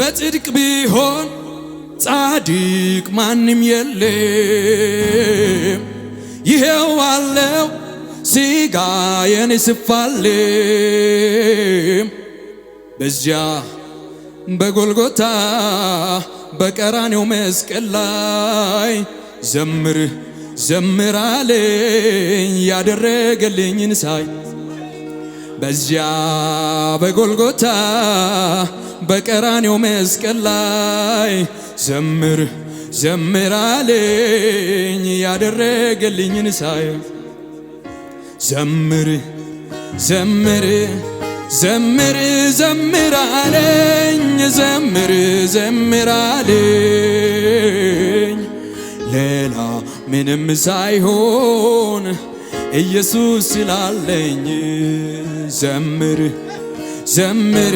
በጽድቅ ቢሆን ጻድቅ ማንም የለም። ይሄው አለው ሥጋዬን ስፋለም በዚያ በጎልጎታ በቀራኔው መስቀል ላይ ዘምር ዘምር አለኝ ያደረገልኝን ሳይ በዚያ በጎልጎታ በቀራኔው መስቀል ላይ ዘምር ዘምር አለኝ ያደረገልኝን ሳይ ዘምር ዘምር ዘምር ዘምር አለኝ ዘምር ዘምር አለኝ ሌላ ምንም ሳይሆን ኢየሱስ ስላለኝ ዘምር ዘምር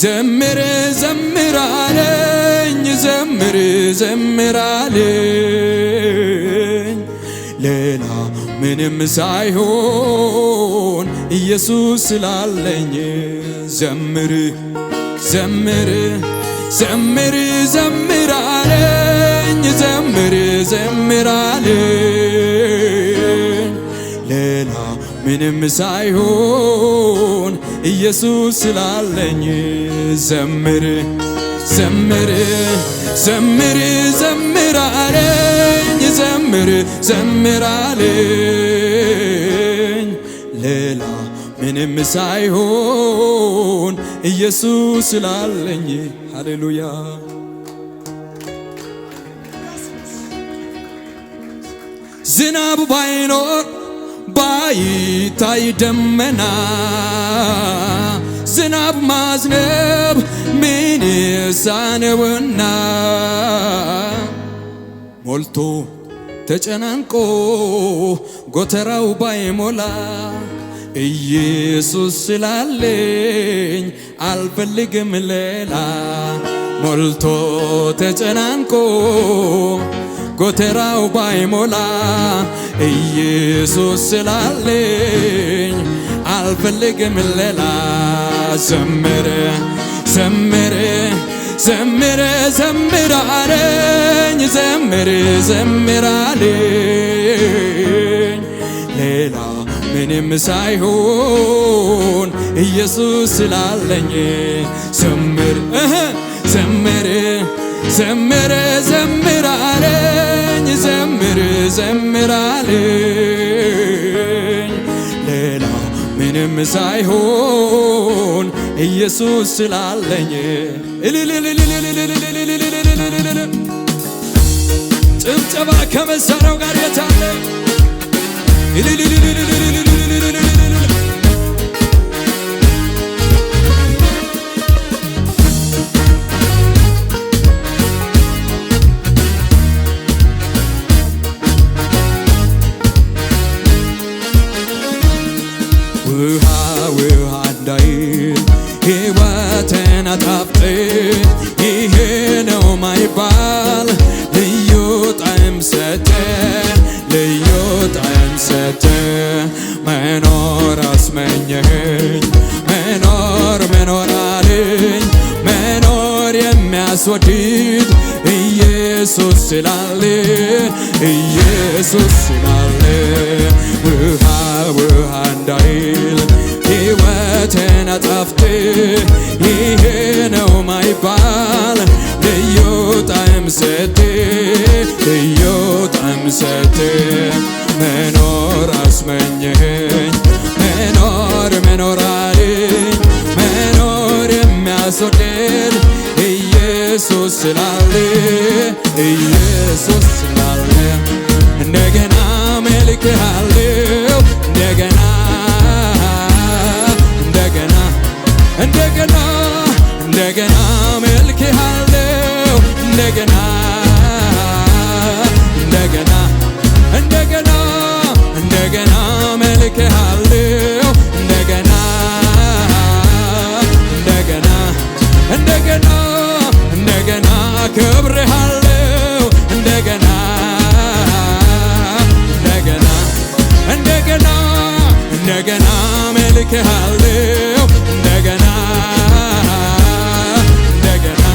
ዘምር ዘምር አለኝ ዘምር ዘምር አለኝ ሌላ ምንም ሳይሆን ኢየሱስ ስላለኝ ዘምር ዘምር ዘምር ዘምር አለኝ ዘምር ዘምር አለኝ ሌላ ምንም ሳይሆን ኢየሱስ ስላለኝ ዘምር ዘምር ዘምር ዘምር አለኝ ዘምር ዘምር አለኝ ሌላ ምንም ሳይሆን ኢየሱስ ስላለኝ ሃሌሉያ ዝናብ ባይኖር ባይታይ ደመና ዝናብ ማዝነብ ምን ይሳነውና ሞልቶ ተጨናንቆ ጎተራው ባይሞላ ኢየሱስ ስላለኝ አልፈልግም ሌላ ሞልቶ ተጨናንቆ ጎተራው ባይሞላ ኢየሱስ ስላለኝ አልፈልግም ሌላ ዘምር ዘምር ዘምር ዘምር አለኝ ዘምር ዘምር አለኝ ሌላ ምንም ሳይሆን ኢየሱስ ስላለኝ ዘምር ዘምር ዘምር ዘምር አለኝ ዘምር ዘምር አለኝ ሌላ ምንም ሳይሆን ኢየሱስ ስላለኝ ጭብጨባ ከመሳሪያው ጋር የታለ ውሃ ውሃ እንዳይል ሕይወትን አጣፍጥ ይሄ ነው ማይባል ልዩ ጣዕም ሰጠ ልዩ ጣዕም ሰጠ መኖር አስመኘኸኝ መኖር መኖር አለኝ መኖር የሚያስወድድ ኢየሱስ ስላለ ኢየሱስ ስላለ ውሃ ውሃ እንዳይል ሕይወትን አጣፍጥ ይሄ ነው ማይባል ልዩ ጣዕም ሰጠ ልዩ ጣዕም ሰጠ መኖር አስመኘኸኝ መኖር መኖር አለኝ መኖር የሚያስወድድ ኢየሱስ ስላለ ኢየሱስ ስላለ እንደገና መልክሃለሁ እንደገና እንደገና እንደገና እንደገና መልክሃለሁ እንደገና እንደገና እንደገና እንደገና መልክሃለሁ እንደገና እንደገና እንደገና እንደገና አከብርሃለሁ እንደገና እንደገና እንደገና እንደገና መልክሃለሁ እንደገና እንደገና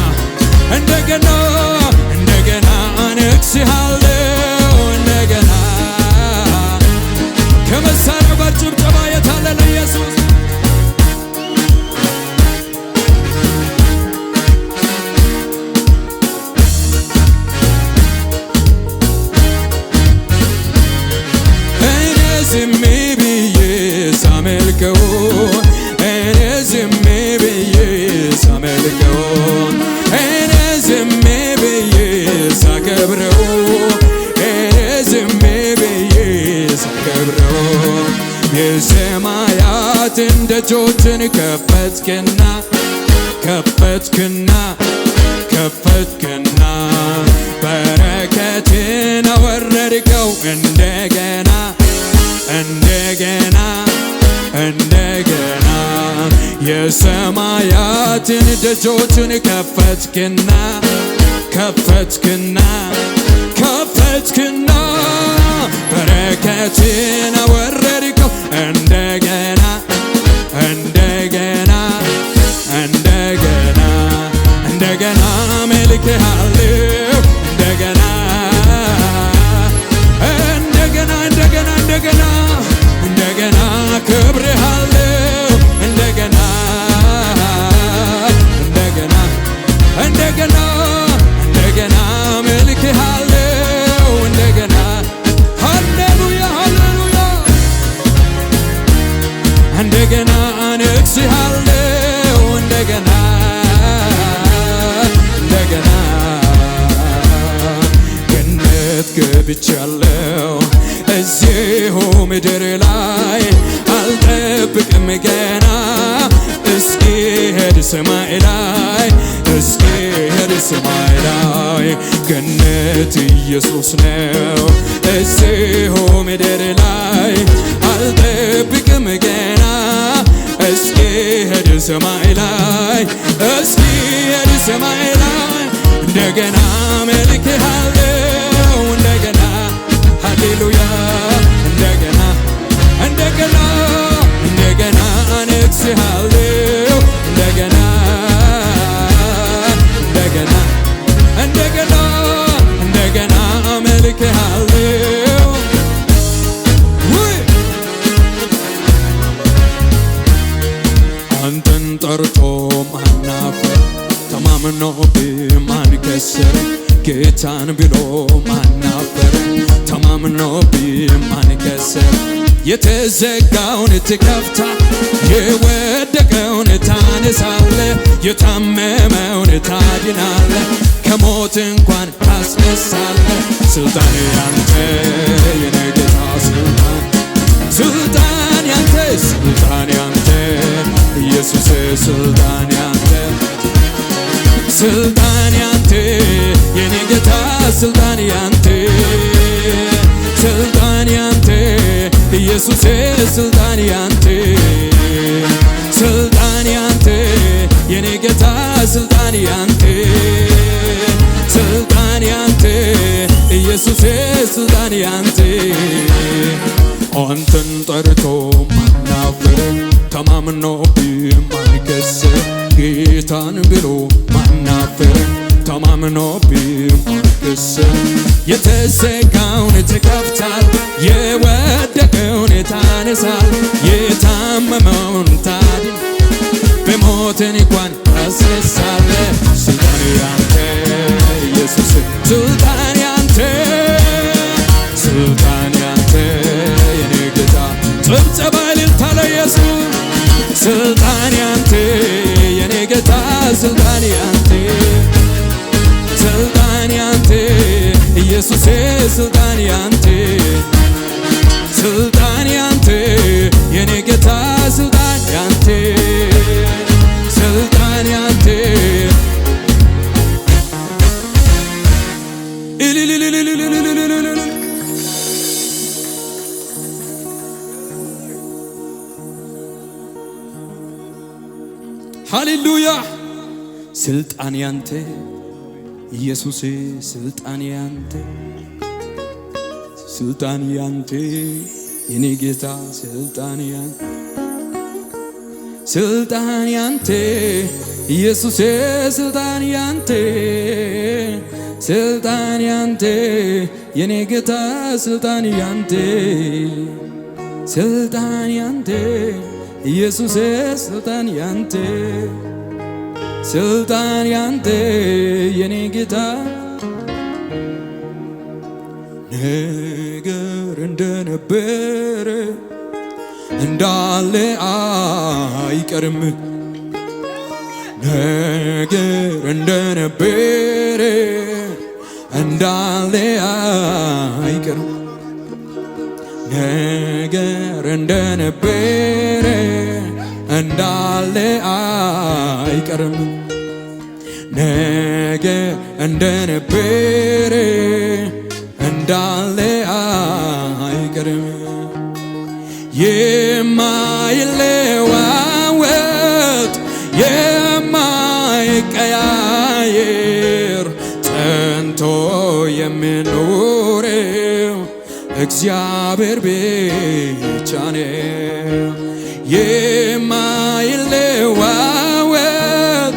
ደጆችን ከፈትክና ከፈትክና ከፈትክና በረከትን አወረድከው እንደገና እንደገና እንደገና የሰማያትን ደጆችን ከፈትክና ከፈትክና ከፈትክና በረከትን አወረድከው እንደገና እንደገና እንደገና እንደገና መልክሃለሁ እንደገና እንደገና እንደገና እንደገና እንደገና ክብርሃለሁ እንደገና እንደገና እንደገና እንደገና መልክሃለሁ እንደገና ሃሌሉያ ሃሌሉያ እንደገና ነግሥሃለሁ እንደገና እንደገና ገነት ገብቻለሁ እዚሁ ምድር ላይ አልጠብቅም ገና እስኪሄድ ሰማይ ላይ እስኪሄድ ሰማይ ላይ ገነት ኢየሱስ ነው እዚሁ ምድር ላይ አልጠብቅም ገና እስኪሄድ ሰማይ ላይ እስኪሄድ ሰማይ ላይ እንደገና መልክሃለሁ እንደገና ሃሌሉያ እንደገና እንደገና እንደገና ነግሥሃለሁ እንደገና እንደገና እንደገና እንደገና መልክሃለሁ አንተን ጠርቶ ማናፈር ተማምኖብህ ማን ከሰረ ጌታን ብሎ ማናፈር ተማምኖብህ ማን ከሰረ የተዘጋውን ትከፍታ የወደቀውን ታነሳለ የታመመውን ታድናለ ከሞት እንኳን ታስነሳለ ስልጣን ያንተ የኔ ጌታ ስልጣን ስልጣን ያንተ ስልጣን ያንተ ኢየሱስ ስልጣን ያንተ ስልጣን ያንተ የኔ ጌታ ስልጣን ያንተ ስልጣን ያንተ ኢየሱስ ስልጣን ያንተ ስልጣን ያንተ የኔ ጌታ ስልጣን ያንተ ስልጣን ያንተ ኢየሱስ ስልጣን ያንተ አንተን ጠርቶ ማናፈረ ተማምኖብህ ማን ከሰረ ጌታን ብሎ ማናፈረ ተማምኖብህ ማን ከሰረ የተዘጋውን ትከፍታል የወደቀውን ታነሳል የታመመውን ታድን በሞት እንኳን ታስነሳለ ስልጣን ያንተ ኢየሱስ ስልጣን ያንተ ስልጣን ያንተ የኔ ጌታ ጭብጨባ እልልታ ለኢየሱስ ስልጣን ያንተ የኔ ጌታ ስልጣን ያንተ ስልጣን ያንተ ኢየሱስ ስልጣን ያንተ ስልጣን ያንተ የኔ ጌታ ስልጣን ያንተ ስልጣን ያንተ ሃሌሉያ ስልጣን ያንተ ኢየሱስ ስልጣን ያንተ ስልጣን ያንተ የኔ ጌታ ስልጣን ያንተ ስልጣን ያንተ ኢየሱስ ስልጣን ያንተ ስልጣን ያንተ የኔ ጌታ ስልጣን ያንተ ስልጣን ያንተ ኢየሱስ ስልጣን ያንተ ስልጣን ያንተ የኔ ጌታ ነገር እንደነበረ እንዳለ አይቀርም ነገር እንደነበረ እንዳለ አይቀርም ነገር እንደነበረ እንዳለ አይቀርም ነገ እንደነበረ እንዳለ አይቀርም የማይለዋወጥ የማይቀያየር ጸንቶ የሚኖረው እግዚአብሔር ብቻ ነው የማይለዋወጥ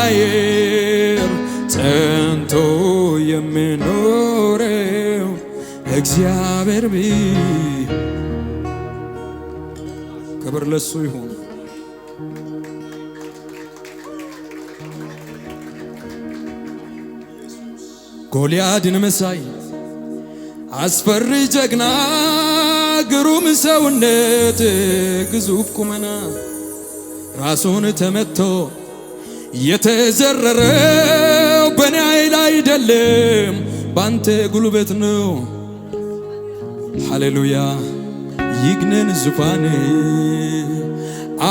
የማይቀያየር ጸንቶ የሚኖረው እግዚአብሔር ክብር ለሱ ይሁን ጎልያድን መሳይ አስፈሪ ጀግና ግሩም ሰውነት ግዙፍ ቁመና ራሱን ተመቶ የተዘረረው በኔ ኃይል አይደለም ባንተ ጉልበት ነው ሃሌሉያ ይግነን ዙፋን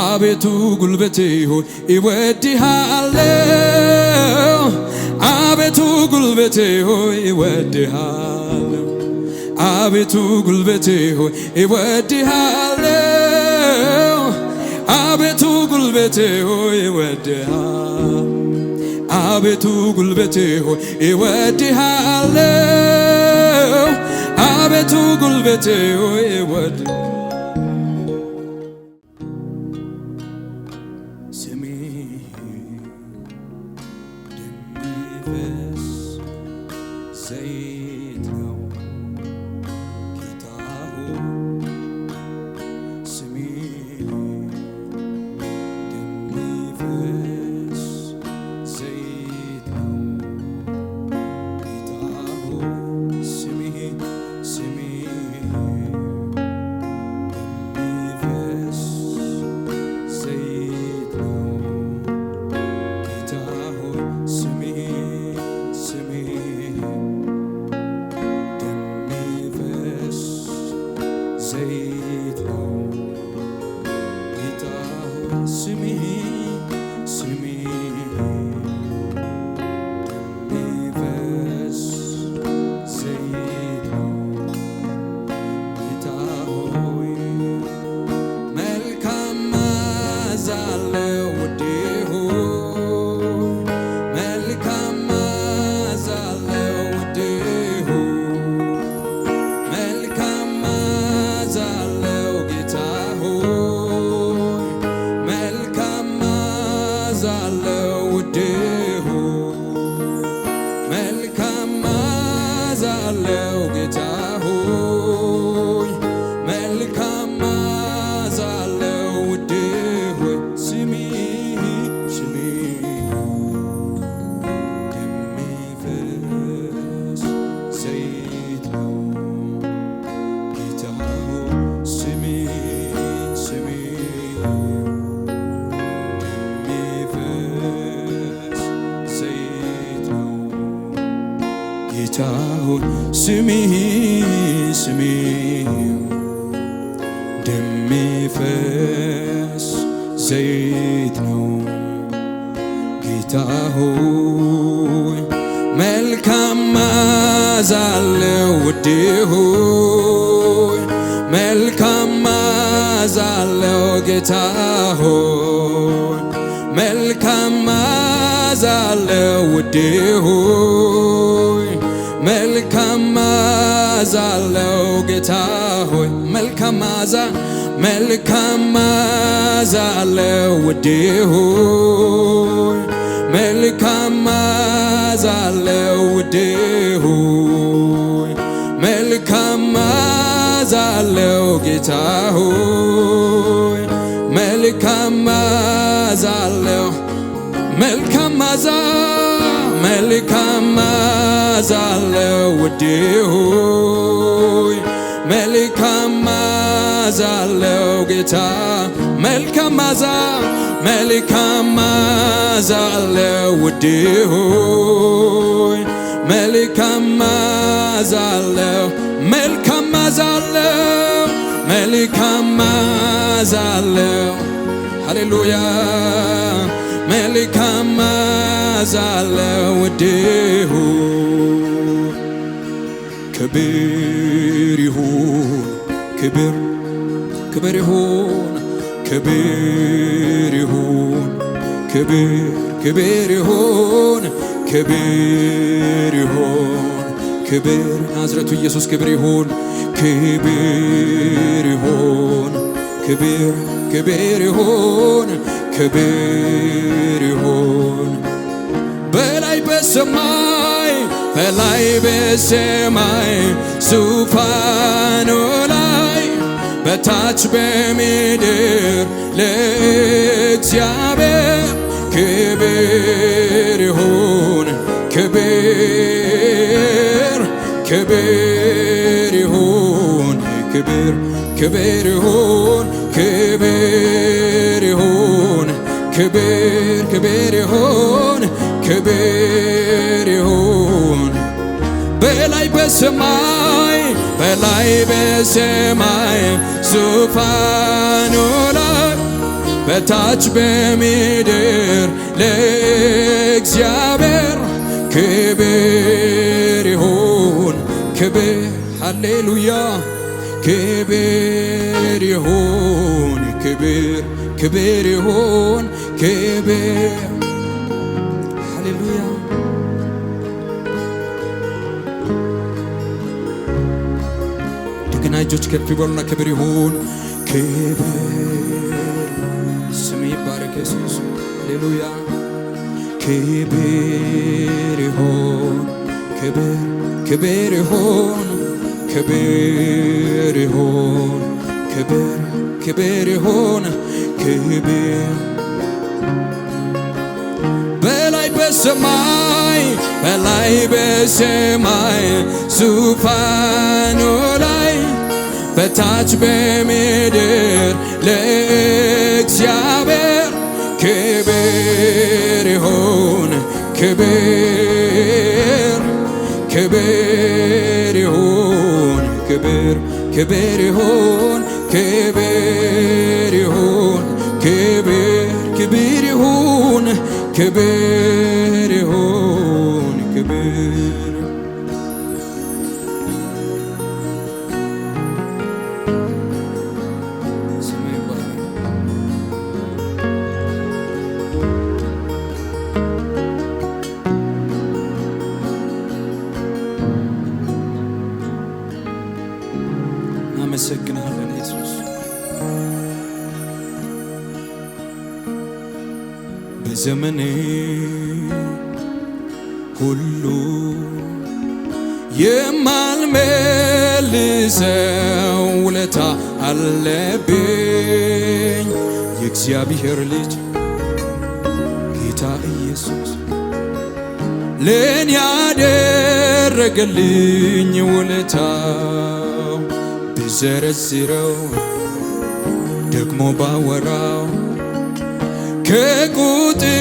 አቤቱ ጉልበቴ ሆይ እወድሃለሁ አቤቱ ጉልበቴ ሆይ እወድሃለሁ አቤቱ ጉልበቴ ሆይ እወድሃለሁ አቤቱ ጉልበቴ ሆይ እወድሃለሁ አቤቱ ጉልበቴ ሆይ እወድሃለሁ አቤቱ ጉልበቴ ሆይ እወድሃለሁ ስሜ ደም ዘይት ነው ጌታ ሆይ ስሜ ደም ዘይት ነው ጌታ ሆይ ስሜ ዘይት ነው ጌታ ሆይ ስሜ ዘይት ነው ጌታ ሆይ ስሜ ደሚፈስ ዘይት ነው ጌታ ሆይ መልካም መዓዛ አለው ውዴ ሆይ መልካም መዓዛ አለው ውዴ ሆይ መልካም መዓዛ አለው ጌታ ሆይ መልካም መዓዛ አለው ውዴ ሆይ መልካም መዓዛ አለው ጌታ ሆይ መልካም መዓዛ አለው ውዴ ሆይ ስሜ ደሚፈስ ዘይት ነው ጌታ ሆይ ስሜ ደሚፈስ ዘይት ነው ጌታ ሆይ ስሜ ደሚፈስ ዘይት ነው ጌታ ሆይ መልካም መዓዛ አለው ውዴ ሆይ መልካም መዓዛ አለው ጌታ ሆይ መልካም መዓዛ አለው ውዴ ሆይ መልካም መዓዛ አለው ጌታ ሆይ መልካም መዓዛ አለው ውዴ ሆይ መልካም መዓዛ አለው ውዴ ሆይ መልካም መዓዛ አለው ጌታ ሆይ መልካም መዓዛ አለው መልካም መዓዛ አለው ውዴ ሆይ መልካም መዓዛ አለው ጌታ መልካም መዓዛ አለው ውዴ ሆይ መልካም መዓዛ አለው መልካም መልካም መዓዛ አለው። ሃሌሉያ መልካም መዓዛ አለው ውዴሁ ክብር ይሁን ክብር ክብር ይሁን ክብር ይሁን ክብር ክብር ይሁን ክብር ይሁን ክብር ናዝሬቱ ኢየሱስ ክብር ይሁን ክብር ይሁን ክብር ክብር ይሁን ክብር ይሁን በላይ በሰማይ ዙፋኑ ላይ በታች በምድር ለእግዚአብሔር ክብር ይሁን ክብር ክብር ይሁን ክብር ክብር ይሁን ክብር ይሁን ክብር ክብር ይሁን ክብር ይሁን በላይ በሰማይ ዙፋኑ ላይ በታች በምድር ለእግዚአብሔር ክብር ይሁን ክብር ሃሌሉያ ክብር ይሁን ክብር ክብር ይሁን ክብር ሃሌሉያ እጆች ከፍ ይበሉና ክብር ይሁን ክብር ስም ይባረክ ኢየሱስ ሃሌሉያ ክብር ይሁን ክብር ክብር ይሁን ክብር ይሁን ክብር ክብር ይሁን ክብር በላይ በሰማይ ዙፋኑ ላይ በታች በምድር ለእግዚአብሔር ክብር ይሁን ክብር ክብር ይሁን ክብር ክብር ይሁን ክብር ይሁን ክብር ክብር ይሁን ክብር ይሁን ክብር እናመሰግናለን ኢየሱስ በዘመኔ ሁሉ የማልመልሰው ውለታ አለብኝ የእግዚአብሔር ልጅ ጌታ ኢየሱስ ለኔ ያደረገልኝ ውለታው ብዘረዝረው ደግሞ ባወራው ከቁጥር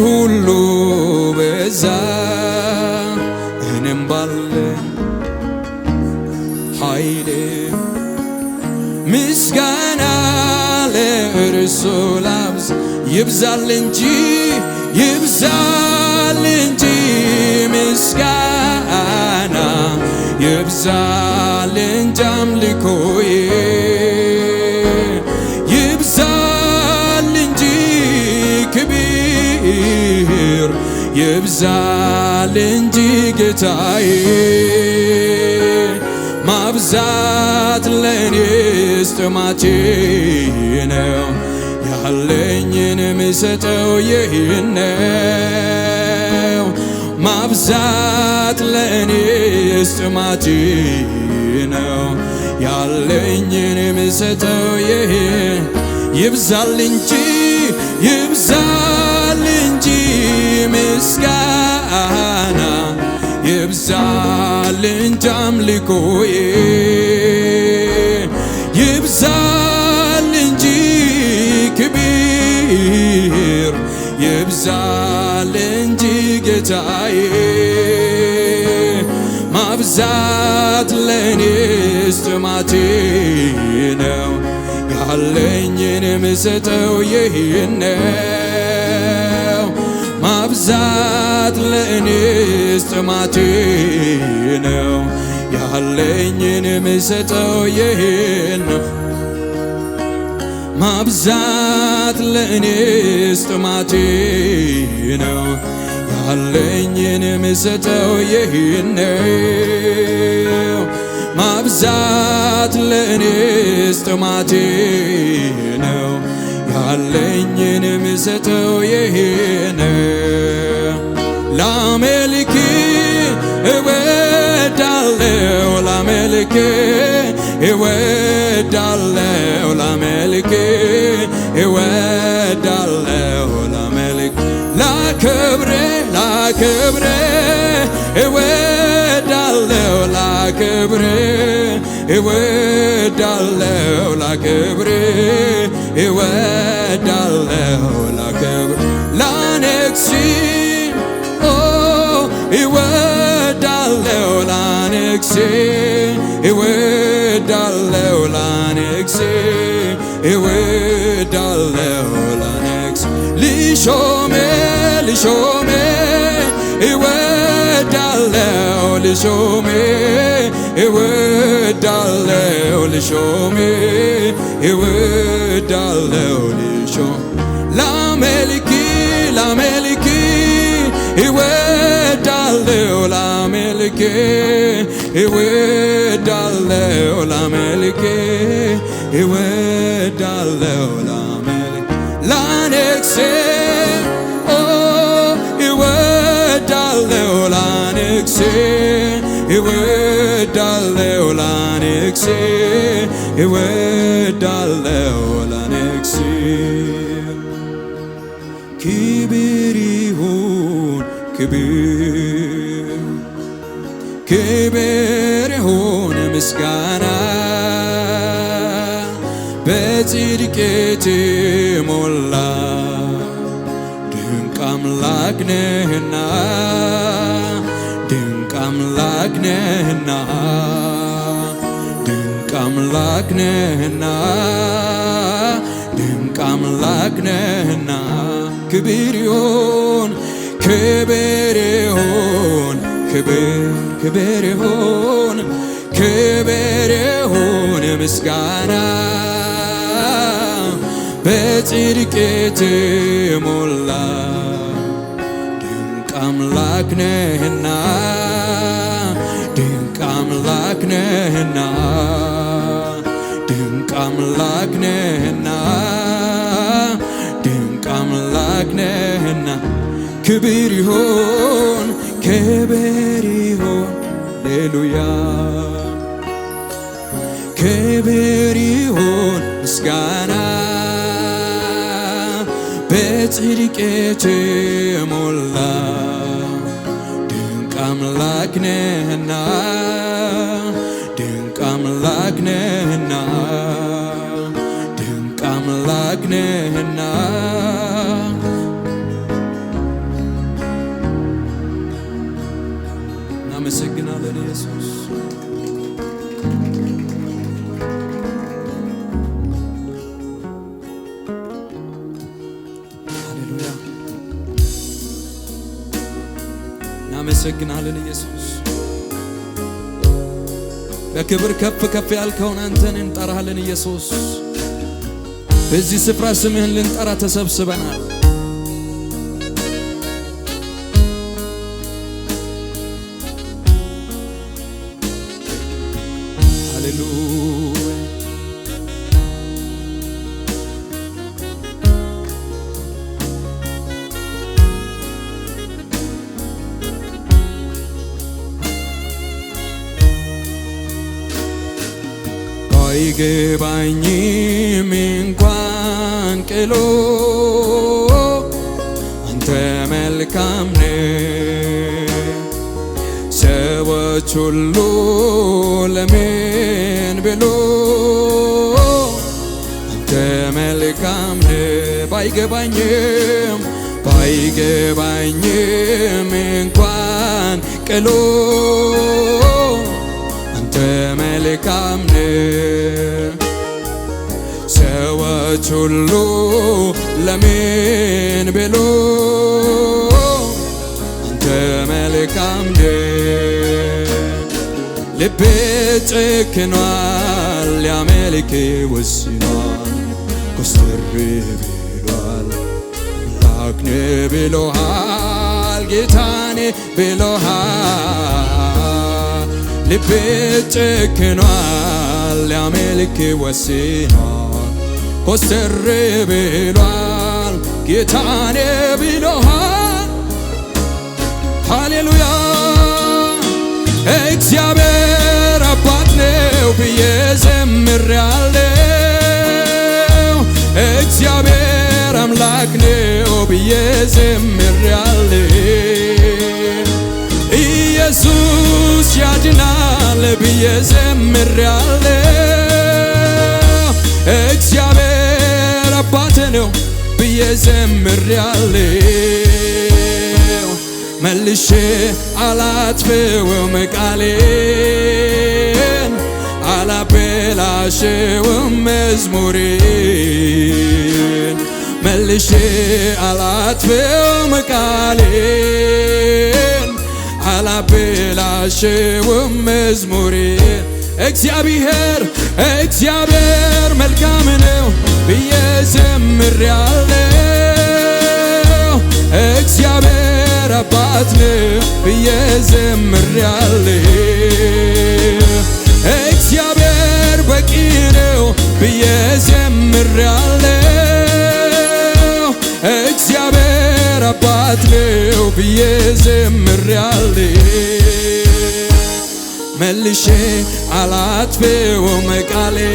ሁሉ በዛ እኔም ባለኝ ኃይሌ ምስጋና ለእርሱ ላብዝ ይብዛል እንጂ ምስጋና ይብዛል እንጂ አምልኮዬ ይብዛል እንጂ ክብር ይብዛል እንጂ ጌታዬ ማብዛት ለኔስ ጥማቴ ነው ያለኝን ምሰጠው ይህን ነው ማብዛት ለኔስ ጥማቴ ነው ያለኝን ምሰጠው ይህን ይብዛል እንጂ ምስጋና ይብዛል እንጂ አምልኮዬ ይብዛል እንጂ ክብር ይብዛል እንጂ ጌታዬ ማብዛት ለኔስ ጥማቴ ነው ያለኝን ምሰጠው ይህን ነው ማብዛት ለእኔስ ጥማቴ ነው ያለኝን ምሰጠው ይህን ነው ማብዛት ለእኔስ ጥማቴ ነው ያለኝን ምሰጠው ይህን ነው ማብዛት ለእኔስ ጥማቴ ነው ያለኝን ምሰጠው ይህን ነው ላመልክ እወዳለሁ ላመልክ እወዳለሁ ላመልክ እወዳለሁ ላመልክ ላከብር ላከብር እወዳለሁ ላከብር እወዳለሁ ላከብር እወዳለሁ ላከብር ላነግስ እወዳለሁ ላነግስ እወዳለሁ ላነግስ እወዳለሁ ላነግስ ልሾም ልሾም እወዳለሁ ልሾም እወዳለሁ ልሾም እወዳለሁ ልሾም ላመልክ ላመልክ እወዳለሁ ላመልክ እወዳለሁ ላመልክ እወዳለሁ ላመልክ ላነግስ እወዳለሁ ላነግስ እወዳለሁ ላነግስ እወዳለሁ ላነግስ ክብር ይሁን ክብር ክብር ይሁን ምስጋና በጽድቅ የተሞላ ድንቅ አምላክ ነህና ድንቅ አምላክ ነህና ድንቅ አምላክ ነህና ድንቅ አምላክ ነህና ክብር ይሁን ክብር ይሁን ክብር ክብር ይሁን ክብር ይሁን ምስጋና በጽድቅ የተሞላ ድንቅ አምላክ ነህና ድንቅ አምላክ ነህና ድንቅ አምላክ ነህና ድንቅ አምላክ ነህና ክብር ይሁን ክብር ይሁን ሃሌሉያ ክብር ይሁን ምስጋና በጽድቅ የተሞላ ድንቅ አምላክ ነህና ድንቅ አምላክ ነህና ድንቅ አምላክ ነህና እናመሰግናለን ኢየሱስ እናመሰግናለን ኢየሱስ በክብር ከፍ ከፍ ያልከውን አንተን እንጠራለን ኢየሱስ በዚህ ስፍራ ስምህን ልንጠራ ተሰብስበናል ሃሌሉያ ባይገባኝም እንኳን ቅሎ አንተ መልካም ነህ ሰዎች ሁሉ ለምን ብሎ አንተ መልካም ነህ ባይገባኝም እንኳን ቅሎ አንተ መልካም ነህ ሰዎች ሁሉ ለምን ብሎ አንተ መልካም ነህ ልቤ ጨክኗል ሊያመልክ ወስኗል ኮስተር ብሏል አምላክ ነህ ብሎሃል ጌታኔ ብሎሃል ልቤ ጨክኗል ሊያመልክ ወስኗል ኮስተር ብሏል ጌታኔ ብሎሃል ሃሌሉያ እግዚአብሔር አባት ነው ብዬ ዘምሬአለሁ እግዚአብሔር አምላክ ነው ብዬ ዘምሬአለሁ ኢየሱስ ያድናል ብዬ ዘምሬአለሁ እግዚአብሔር አባት ነው ብዬ ዘምሬአለሁ መልሼ አላጥፍውም ቃሌን አላበላሽውም መዝሙሬን መልሼ አላጥፍውም ቃሌን አላበላሽውም መዝሙሬን እግዚአብሔር መልካም ነው ብዬ ዘምሬአለሁ እግዚአብሔር አባት ነው ብዬ ዘምሬአለሁ እግዚአብሔር በቂ ነው ብዬ ዘምሬአለሁ እግዚአብሔር አባት ነው ብዬ ዘምሬአለሁ መልሼ አላጥፍውም ቃሌን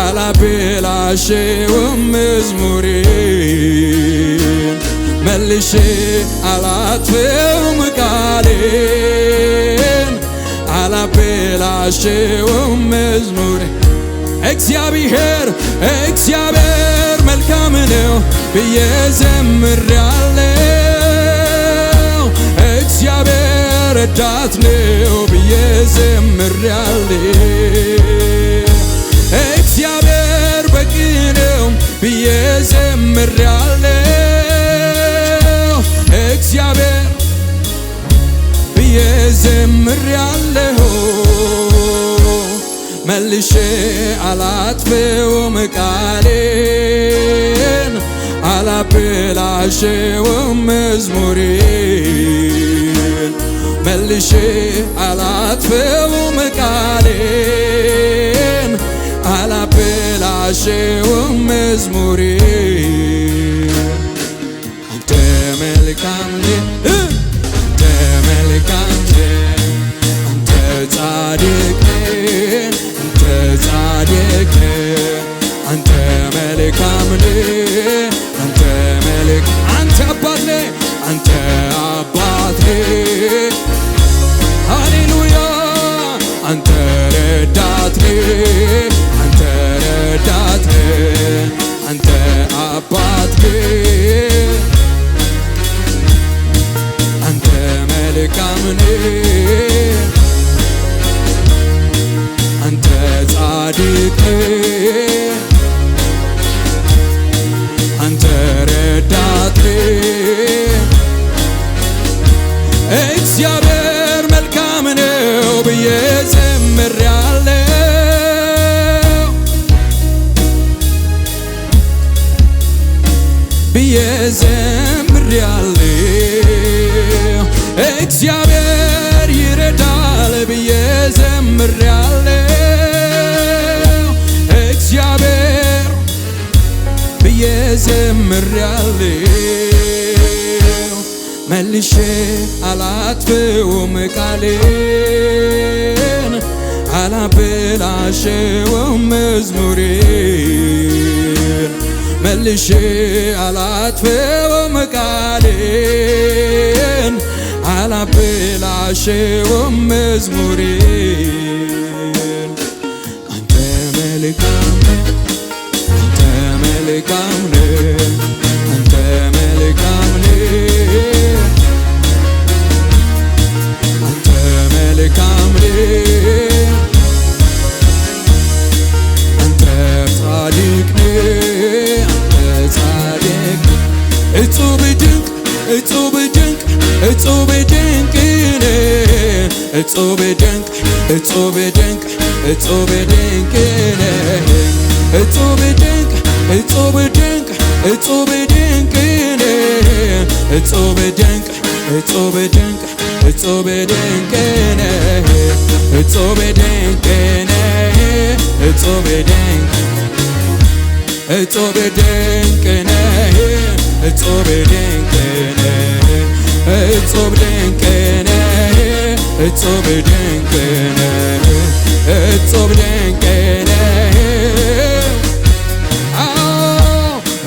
አላበላሽውም መዝሙሬን መልሼ አላጥፍውም ቃሌን አላበላሽውም መዝሙሬን እግዚአብሔር መልካም ነው ብዬ ዘምሬአለሁ እግዚአብሔር ረዳት ነው ብዬ ዘምሬአለሁ እግዚአብሔር በቂ ነው ብዬ ዘምሬአለሁ እግዚአብሔር ብዬ ዘምሬአለሁ መልሼ አላጥፍውም ቃሌን አላበላሽውም መዝሙሬን መልሼ አላጥፍውም ቃሌን አላበላሽውም መዝሙሬን አንተ መልካም ነህ አንተ መልካም ነህ አንተ ጻድቅ ነህ አንተ ጻድቅ ነህ አንተ መልካም ነህ አንተ አባት ነህ አንተ አባት ነህ ሃሌሉያ አንተ ረዳት ነህ አንተ ረዳት ነህ አንተ አባት ነህ አንተ መልካም ነህ አንተ ጻድቅ ነህ አንተ ረዳት ነህ እግዚአብሔር መልካም ነው ብዬ ዘምሬአለሁ ብዬ ዘምሬአለሁ እግዚአብሔር ይረዳል ብዬ ዘምሬአለሁ እግዚአብሔር ብዬ ዘምሬአለሁ መልሼ አላጥፍውም ቃሌን አላበላሽውም መዝሙሬን መልሼ አላጥፍውም ቃሌን አላበላሽውም መዝሙሬን አንተ መልካም ነህ አንተ መልካም ነህ አንተ መልካም ነህ አንተ መልካም እጹብ ድንቅ እጹብ ድንቅ እጹብ ድንቅ ነህ እጹብ ድንቅ እጹብ ድንቅ እጹብ ድንቅ ነህ እጹብ ድንቅ እጹብ ድንቅ እጹብ ድንቅ ነህ እጹብ ድንቅ ነህ እጹብ ድንቅ እጹብ ድንቅ ነህ እጹብ ድንቅ ነህ እጹብ ድንቅ ነህ እጹብ ድንቅ ነህ እጹብ ድንቅ ነህ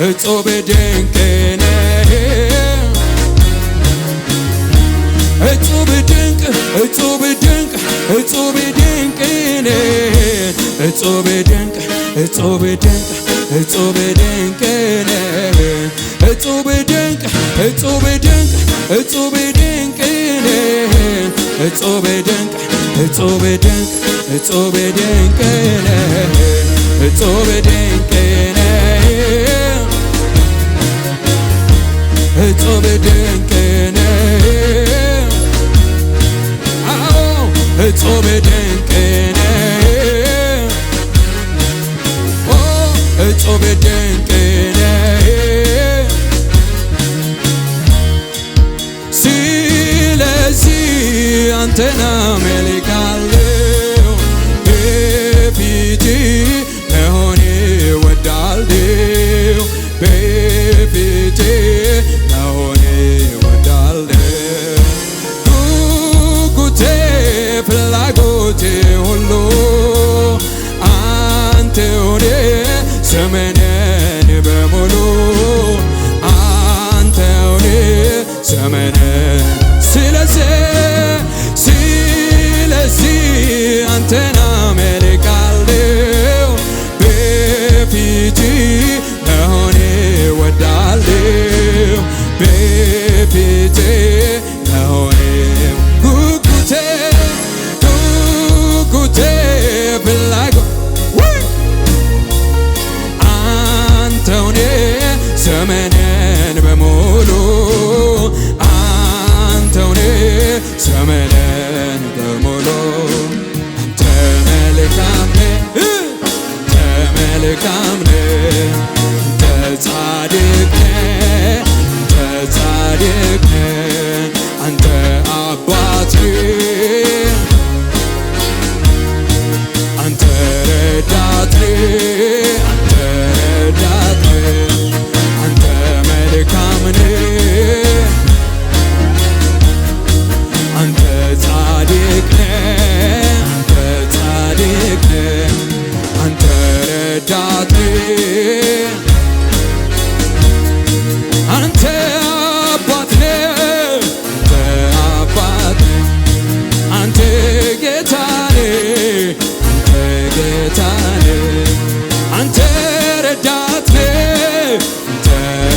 እጹብ ድንቅ ነህ እጹብ ድንቅ እጹብ ድንቅ እጹብ ድንቅ ነህ እጹብ ድንቅ እጹብ ድንቅ እጹብ ድንቅ ነህ እጹብ ድንቅ እጹብ ድንቅ እጹብ ድንቅ ነህ እጹብ ድንቅ እጹብ ድንቅ እጹብ ድንቅ ነህ እጹብ ድንቅ ነህ እጹብ ድንቅ ነህ እጹብ ድንቅ ነህ እጹብ ድንቅ ነህ ስለዚህ አንተን አመልካለሁ በፊትህ መሆን እወዳለሁ በፊትህ መሆን እወዳለሁ ጉጉቴ ፍላጎቴ ሁሉ አንተ ሆነ ዘመኔን በሙሉ አንተ ሆነ ዘመኔን ስለዚህ አንተን አመልካለሁ በፊትህ መሆን እወዳለሁ በፊትህ መሆን ጉጉቴ ፍላጎቴ አንተውኔ ዘመኔን በሙሉ አንተውኔ ዘመኔን በሙሉ አንተ መልካም ነህ አንተ መልካም ነህ አንተ ጻድቅ ነህ አንተ ጻድቅ ነህ አንተ አባት ነህ አንተ ረዳት ነህ አንተ ረዳት ነህ አንተ መልካም ነህ አንተ ጻድቅ ነህ አንተ ጻድቅ ነህ አንተ ረዳት ነህ አንተ አባት ነህ አንተ አባት ነህ አንተ ጌታ ነህ ጌታ ነህ አንተ ረዳት ነህ አንተ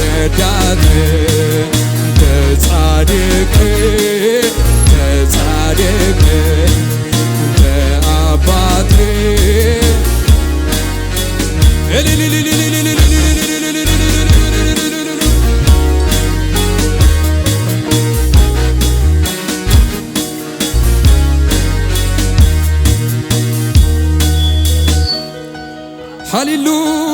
ረዳት ነህ አንተ ጻድቅ ነህ አንተ ጻድቅ ነህ አንተ አባት ነህ ሃሌሉያ